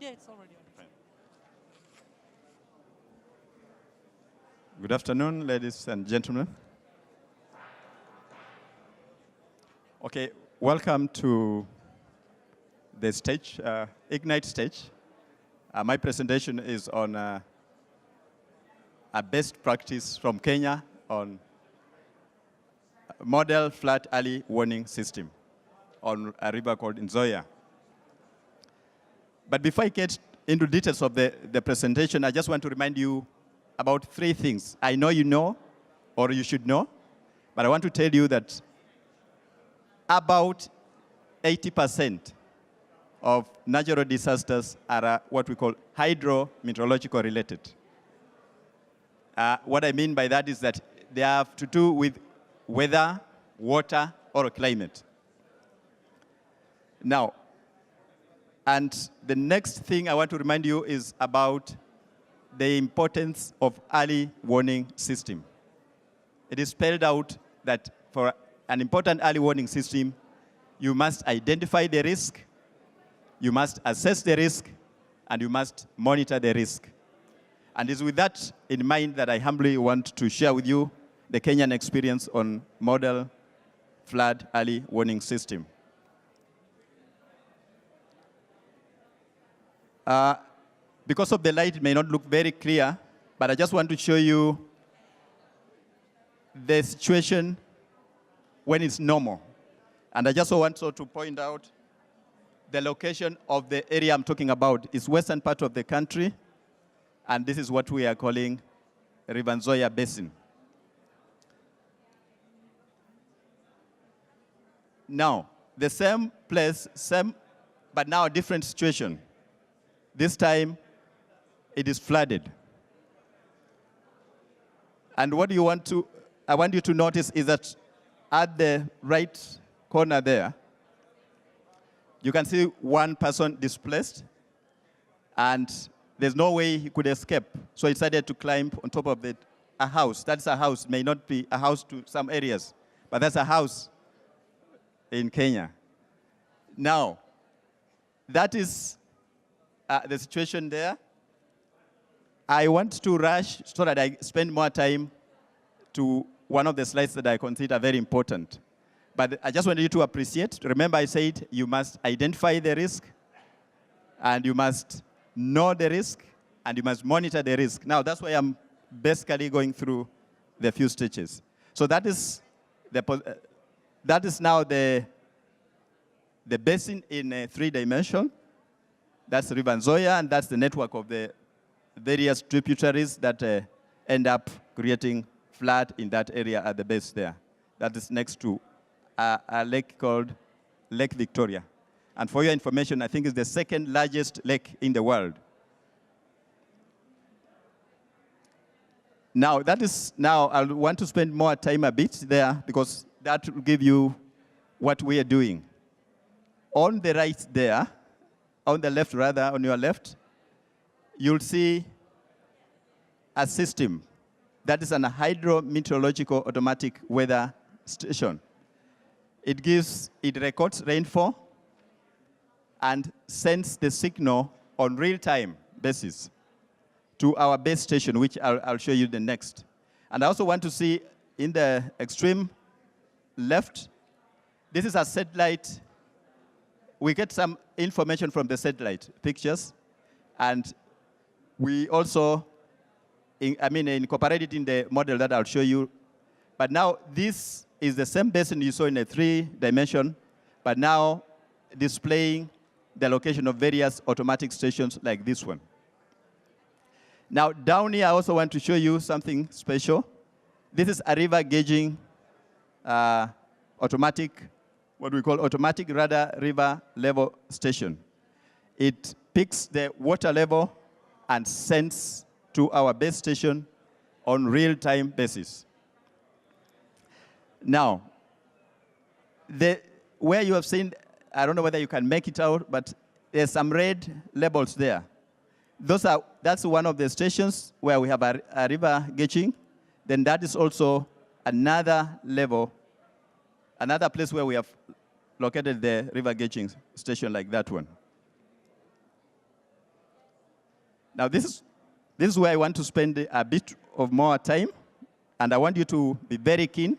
Yeah, it's already on. Good afternoon, ladies and gentlemen. Okay, welcome to the stage, Ignite stage. My presentation is on a best practice from Kenya on model flood early warning system on a river called Nzoia. But before I get into details of the presentation, I just want to remind you about three things. I know you know, or you should know, but I want to tell you that about 80% of natural disasters are what we call hydro-meteorological related. What I mean by that is that they have to do with weather, water, or climate. Now, and the next thing I want to remind you is about the importance of early warning system. It is spelled out that for an important early warning system, you must identify the risk, you must assess the risk, and you must monitor the risk. And it's with that in mind that I humbly want to share with you the Kenyan experience on model flood early warning system. Because of the light, it may not look very clear, but I just want to show you the situation when it's normal. And I just want to point out the location of the area I'm talking about is western part of the country, and this is what we are calling River Nzoia Basin. Now, the same place, but now a different situation. This time, it is flooded. And what I want you to notice is that at the right corner there, you can see one person displaced, and there's no way he could escape. So he decided to climb on top of a house. That's a house. May not be a house to some areas, but that's a house in Kenya. Now, that is the situation there. I want to rush so that I spend more time to one of the slides that I consider very important. But I just want you to appreciate. Remember, I said you must identify the risk, and you must know the risk, and you must monitor the risk. Now, that's why I'm basically going through the few stages. So that is now the basin in 3 dimension. That's River Nzoia, and that's the network of the various tributaries that end up creating flood in that area at the base there. That is next to a lake called Lake Victoria. And for your information, I think it's the second largest lake in the world. Now, I want to spend more time a bit there because that will give you what we are doing. On the right there, on the left rather, on your left, you'll see a system that is an hydrometeorological automatic weather station. It records rainfall and sends the signal on real-time basis to our base station, which I'll show you the next. And I also want to see in the extreme left, this is a satellite. We get some information from the satellite pictures, and we also incorporate it in the model that I'll show you. But now this is the same basin you saw in a 3 dimension, but now displaying the location of various automatic stations like this one. Now down here, I also want to show you something special. This is a river gauging automatic, what we call automatic radar river level station. It picks the water level and sends to our base station on real-time basis. Now, where you have seen, I don't know whether you can make it out, but there's some red labels there. That's one of the stations where we have a river gauging. Then that is also another level, another place where we have located the river gauging station like that one. Now, this is where I want to spend a bit of more time, and I want you to be very keen,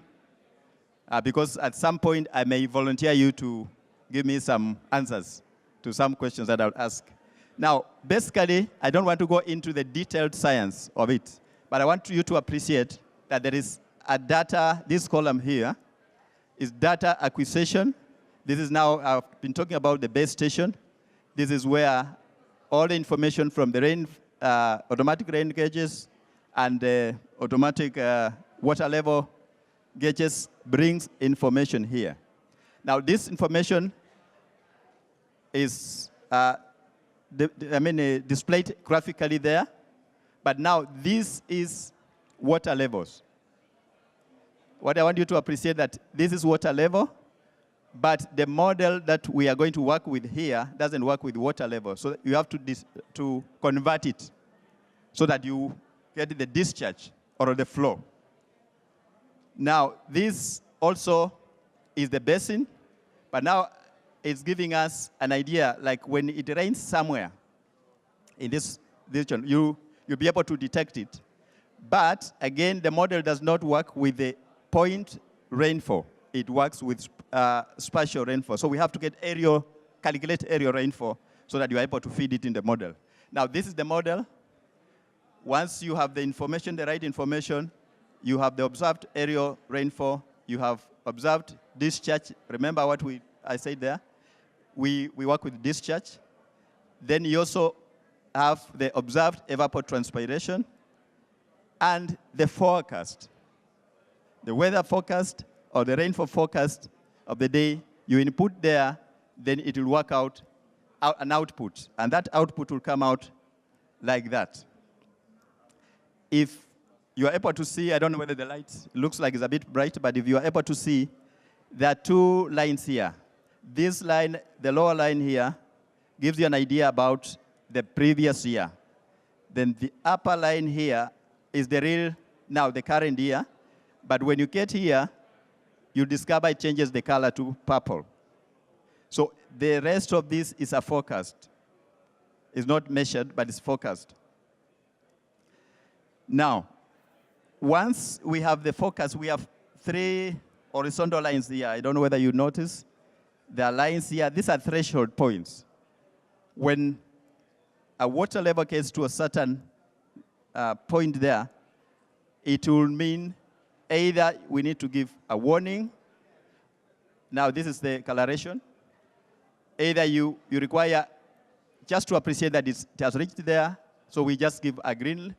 because at some point I may volunteer you to give me some answers to some questions that I'll ask. Now, basically, I don't want to go into the detailed science of it, but I want you to appreciate that there is a data, this column here is data acquisition. This is now, I've been talking about the base station. This is where all the information from the automatic rain gauges and the automatic water level gauges brings information here. Now, this information is displayed graphically there, but now this is water levels. What I want you to appreciate that this is water level, but the model that we are going to work with here doesn't work with water level. So you have to convert it so that you get the discharge or the flow. Now, this also is the basin, but now it's giving us an idea, like when it rains somewhere in this region, you'll be able to detect it. But again, the model does not work with the point rainfall. It works with spatial rainfall. So we have to get calculate aerial rainfall so that you're able to feed it in the model. Now, this is the model. Once you have the information, the right information, you have the observed aerial rainfall, you have observed discharge. Remember what I said there? We work with discharge. Then you also have the observed evapotranspiration and the forecast. The weather forecast or the rainfall forecast of the day, you input there, then it will work out an output. And that output will come out like that. If you are able to see, I don't know whether the light looks like it's a bit bright, but if you are able to see, there are two lines here. This line, the lower line here, gives you an idea about the previous year. Then the upper line here is the current year. But when you get here, you discover it changes the color to purple. So the rest of this is a forecast. It's not measured, but it's forecast. Now, once we have the forecast, we have three horizontal lines here. I don't know whether you notice. There are lines here. These are threshold points. When a water level gets to a certain point there, it will mean either we need to give a warning. Now, this is the coloration. Either you require just to appreciate that it has reached there, so we just give a green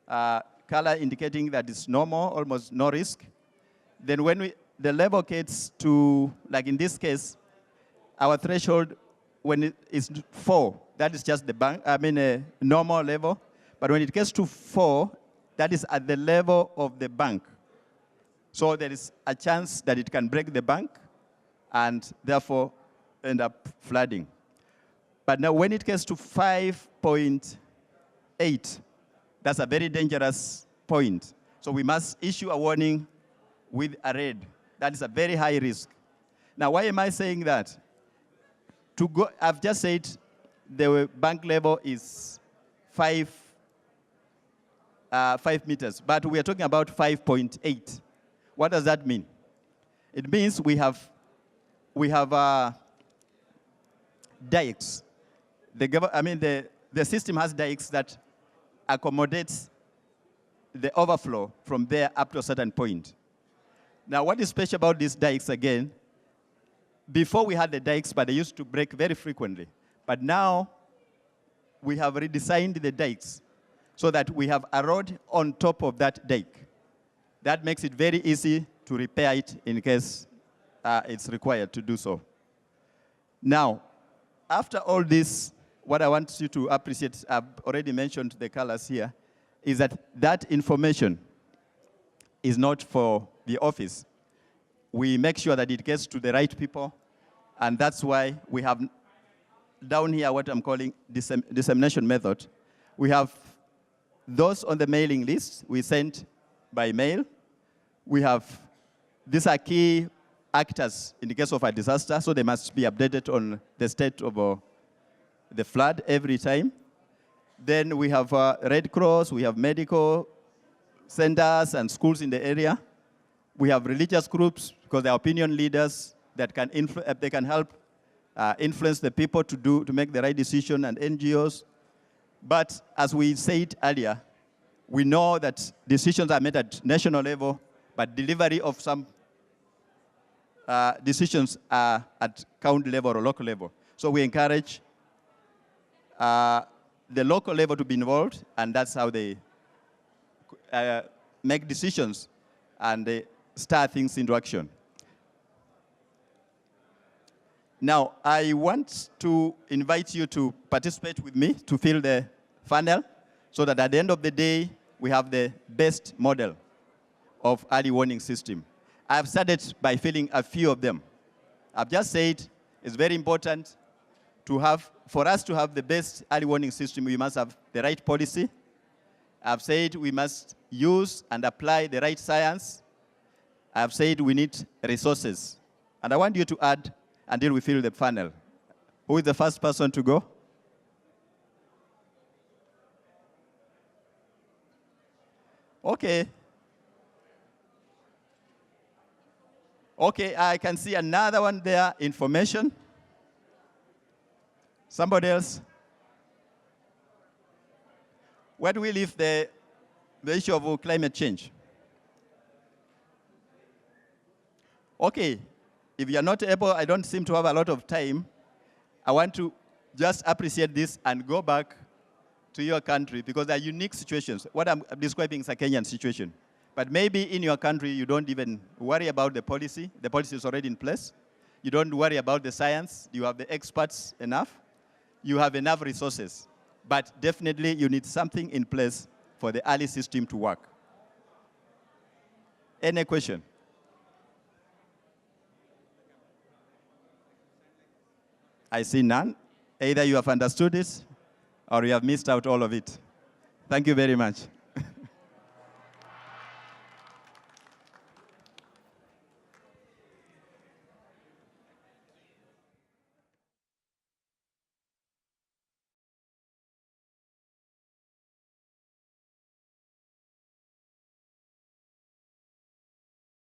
color indicating that it's normal, almost no risk. Then when the level gets to, like in this case, our threshold, when it is 4, that is just the normal level. But when it gets to 4, that is at the level of the bank. So there is a chance that it can break the bank and therefore end up flooding. But now when it gets to 5.8, that's a very dangerous point. So we must issue a warning with a red. That is a very high risk. Now, why am I saying that? I've just said the bank level is 5 meters, but we are talking about 5.8. What does that mean? It means we have dikes. The system has dikes that accommodates the overflow from there up to a certain point. Now, what is special about these dikes again? Before we had the dikes, but they used to break very frequently. But now we have redesigned the dikes so that we have a road on top of that dike. That makes it very easy to repair it in case it's required to do so. Now, after all this, what I want you to appreciate, I've already mentioned the colors here, is that information is not for the office. We make sure that it gets to the right people, and that's why we have down here what I'm calling dissemination method. We have those on the mailing list we send by mail. These are key actors in the case of a disaster, so they must be updated on the state of the flood every time. Then we have Red Cross, we have medical centers and schools in the area. We have religious groups because they are opinion leaders that can they can help influence the people to make the right decision, and NGOs. But as we said earlier, we know that decisions are made at national level, but delivery of some decisions are at county level or local level. So we encourage the local level to be involved, and that's how they make decisions and they start things into action. Now, I want to invite you to participate with me to fill the funnel so that at the end of the day, we have the best model of early warning system. I've started by filling a few of them. I've just said it's very important for us to have the best early warning system, we must have the right policy. I've said we must use and apply the right science. I've said we need resources. And I want you to add until we fill the funnel. Who is the first person to go? Okay. Okay, I can see another one there, information. Somebody else? Where do we leave the issue of climate change? Okay, if you're not able, I don't seem to have a lot of time. I want to just appreciate this and go back to your country because there are unique situations. What I'm describing is a Kenyan situation. But maybe in your country, you don't even worry about the policy. The policy is already in place. You don't worry about the science. You have the experts enough. You have enough resources. But definitely, you need something in place for the early system to work. Any question? I see none. Either you have understood it or you have missed out all of it. Thank you very much.